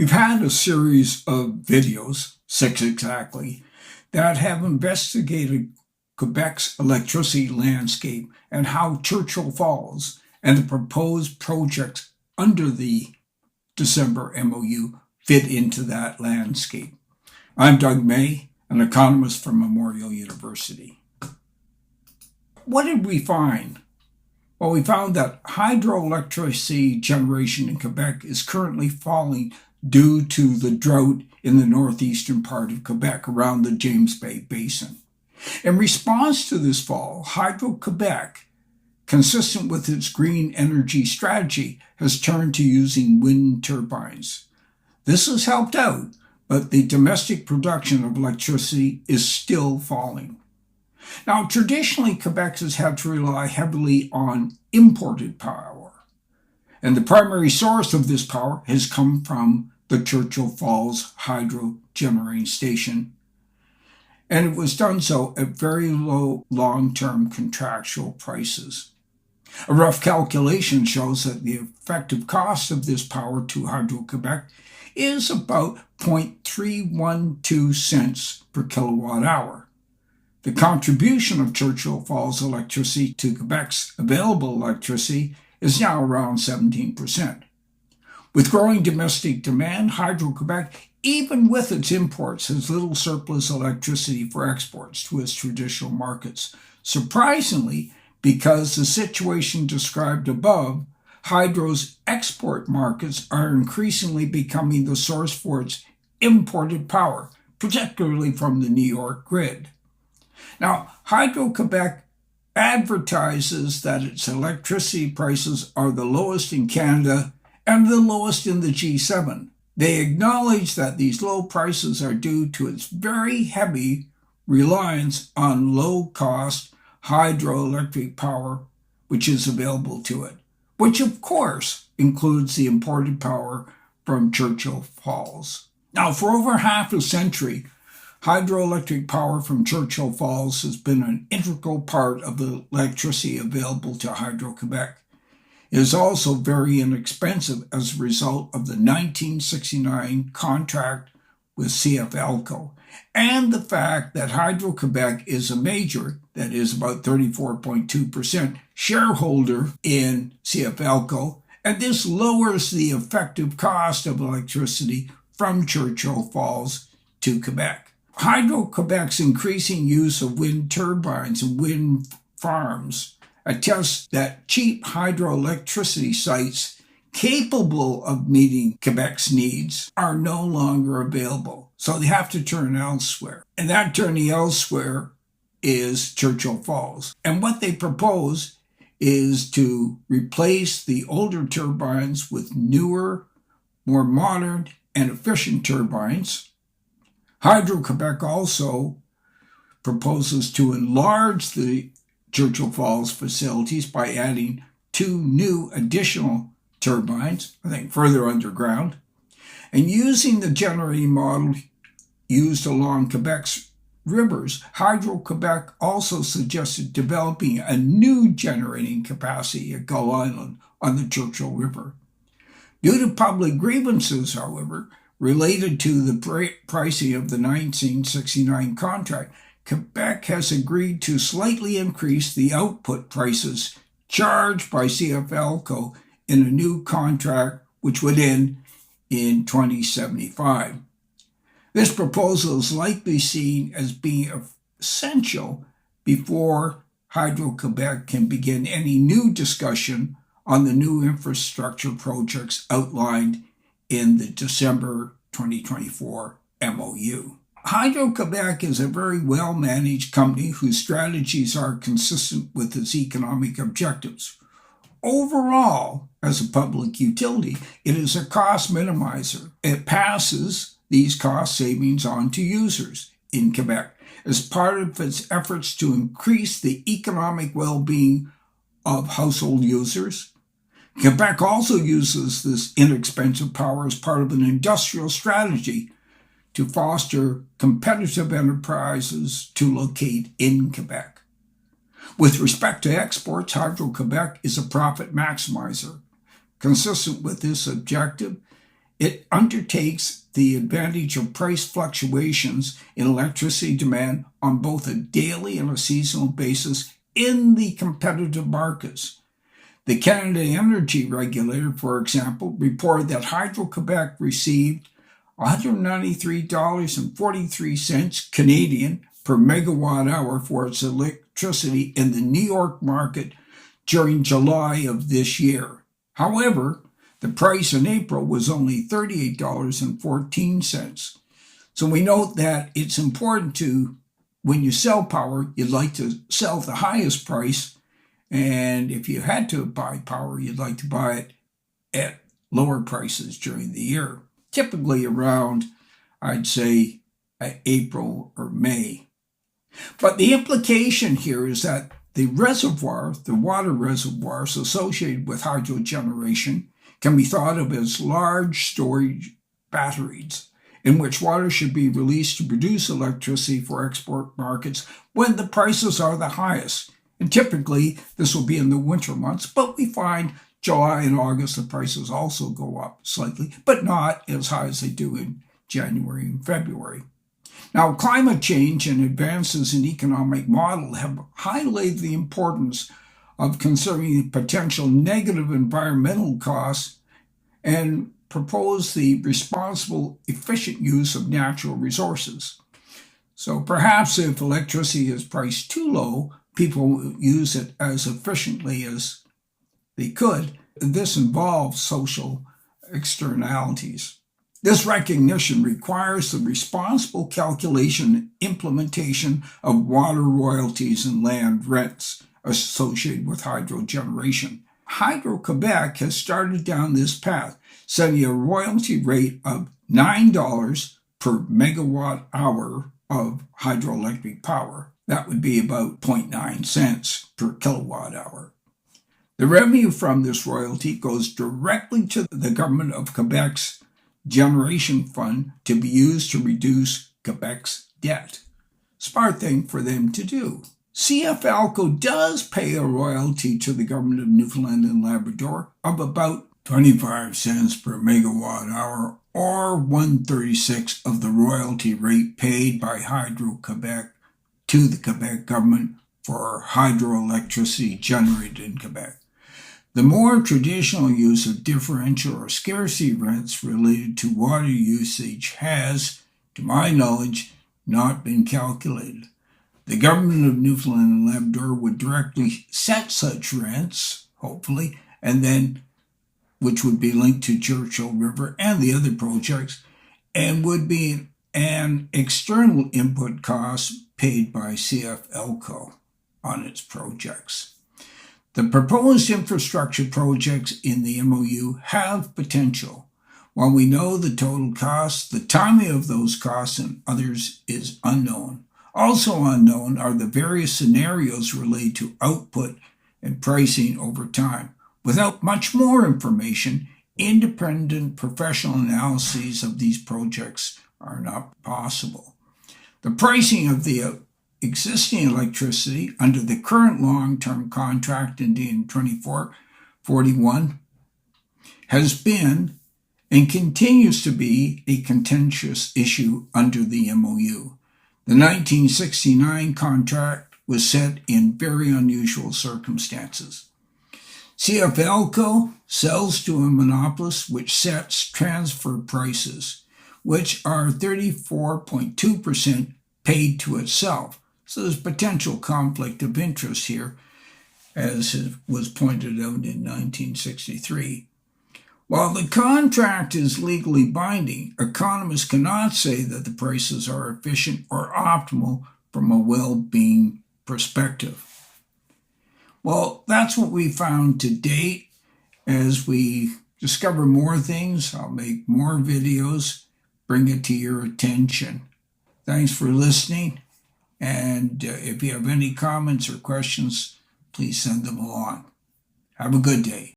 We've had a series of videos, 6 exactly, that have investigated Quebec's electricity landscape and how Churchill Falls and the proposed projects under the December MOU fit into that landscape. I'm Doug May, an economist from Memorial University. What did we find? Well, we found that hydroelectricity generation in Quebec is currently falling due to the drought in the northeastern part of Quebec around the James Bay Basin. In response to this fall, Hydro-Quebec, consistent with its green energy strategy, has turned to using wind turbines. This has helped out, but the domestic production of electricity is still falling. Now, traditionally, Quebec has had to rely heavily on imported power, and the primary source of this power has come from the Churchill Falls hydro generating station, and it was done so at very low long-term contractual prices. A rough calculation shows that the effective cost of this power to Hydro-Quebec is about 0.312 cents per kilowatt hour. The contribution of Churchill Falls electricity to Quebec's available electricity is now around 17%. With growing domestic demand, Hydro-Quebec, even with its imports, has little surplus electricity for exports to its traditional markets. Surprisingly, because the situation described above, Hydro's export markets are increasingly becoming the source for its imported power, particularly from the New York grid. Now, Hydro-Quebec advertises that its electricity prices are the lowest in Canada and the lowest in the G7. They acknowledge that these low prices are due to its very heavy reliance on low-cost hydroelectric power which is available to it, which of course includes the imported power from Churchill Falls. Now, for over half a century, hydroelectric power from Churchill Falls has been an integral part of the electricity available to Hydro-Quebec. It is also very inexpensive as a result of the 1969 contract with CFLCO and the fact that Hydro-Quebec is a major, that is about 34.2% shareholder in CFLCO, and this lowers the effective cost of electricity from Churchill Falls to Quebec. Hydro-Quebec's increasing use of wind turbines and wind farms attests that cheap hydroelectricity sites capable of meeting Quebec's needs are no longer available, so they have to turn elsewhere. And that turning elsewhere is Churchill Falls. And what they propose is to replace the older turbines with newer, more modern, and efficient turbines. Hydro-Quebec also proposes to enlarge the Churchill Falls facilities by adding 2 new additional turbines, I think further underground, and using the generating model used along Quebec's rivers. Hydro-Quebec also suggested developing a new generating capacity at Gull Island on the Churchill River. Due to public grievances, however, related to the pricing of the 1969 contract, Quebec has agreed to slightly increase the output prices charged by CFLCO in a new contract which would end in 2075. This proposal is likely seen as being essential before Hydro-Quebec can begin any new discussion on the new infrastructure projects outlined in the December 2024 MOU. Hydro-Quebec is a very well-managed company whose strategies are consistent with its economic objectives. Overall, as a public utility, it is a cost minimizer. It passes these cost savings on to users in Quebec as part of its efforts to increase the economic well-being of household users. Quebec also uses this inexpensive power as part of an industrial strategy to foster competitive enterprises to locate in Quebec. With respect to exports, Hydro-Quebec is a profit maximizer. Consistent with this objective, It undertakes the advantage of price fluctuations in electricity demand on both a daily and a seasonal basis in the competitive markets. The Canada Energy Regulator, for example, reported that Hydro-Quebec received $193.43 Canadian per megawatt hour for its electricity in the New York market during July of this year. However, the price in April was only $38.14. So we note that it's important to, when you sell power, you'd like to sell at the highest price. And if you had to buy power, you'd like to buy it at lower prices during the year, typically around, I'd say, April or May. But the implication here is that the water reservoirs associated with hydro generation can be thought of as large storage batteries in which water should be released to produce electricity for export markets when the prices are the highest. And typically, this will be in the winter months, but we find July and August, the prices also go up slightly, but not as high as they do in January and February. Now, climate change and advances in economic model have highlighted the importance of considering the potential negative environmental costs and propose the responsible, efficient use of natural resources. So perhaps if electricity is priced too low, people will use it as efficiently as they could. This involves social externalities. This recognition requires the responsible calculation and implementation of water royalties and land rents associated with hydro generation. Hydro-Quebec has started down this path, setting a royalty rate of $9 per megawatt hour of hydroelectric power. That would be about 0.9 cents per kilowatt hour. The revenue from this royalty goes directly to the government of Quebec's generation fund to be used to reduce Quebec's debt. Smart thing for them to do. CF ALCO does pay a royalty to the government of Newfoundland and Labrador of about 25 cents per megawatt hour, or 1/36 of the royalty rate paid by Hydro-Quebec to the Quebec government for hydroelectricity generated in Quebec. The more traditional use of differential or scarcity rents related to water usage has, to my knowledge, not been calculated. The government of Newfoundland and Labrador would directly set such rents, hopefully, and then which would be linked to Churchill River and the other projects, and would be an external input cost paid by CF ALCO on its projects. The proposed infrastructure projects in the MOU have potential. While we know the total cost, the timing of those costs and others is unknown. Also unknown are the various scenarios related to output and pricing over time. Without much more information, independent professional analyses of these projects are not possible. The pricing of the existing electricity under the current long-term contract in 2441 has been and continues to be a contentious issue under the MOU. The 1969 contract was set in very unusual circumstances. CF ALCO sells to a monopolist which sets transfer prices, which are 34.2% paid to itself. So there's potential conflict of interest here, as was pointed out in 1963. While the contract is legally binding, economists cannot say that the prices are efficient or optimal from a well-being perspective. Well, that's what we found to date. As we discover more things, I'll make more videos, bring it to your attention. Thanks for listening. And if you have any comments or questions, please send them along. Have a good day.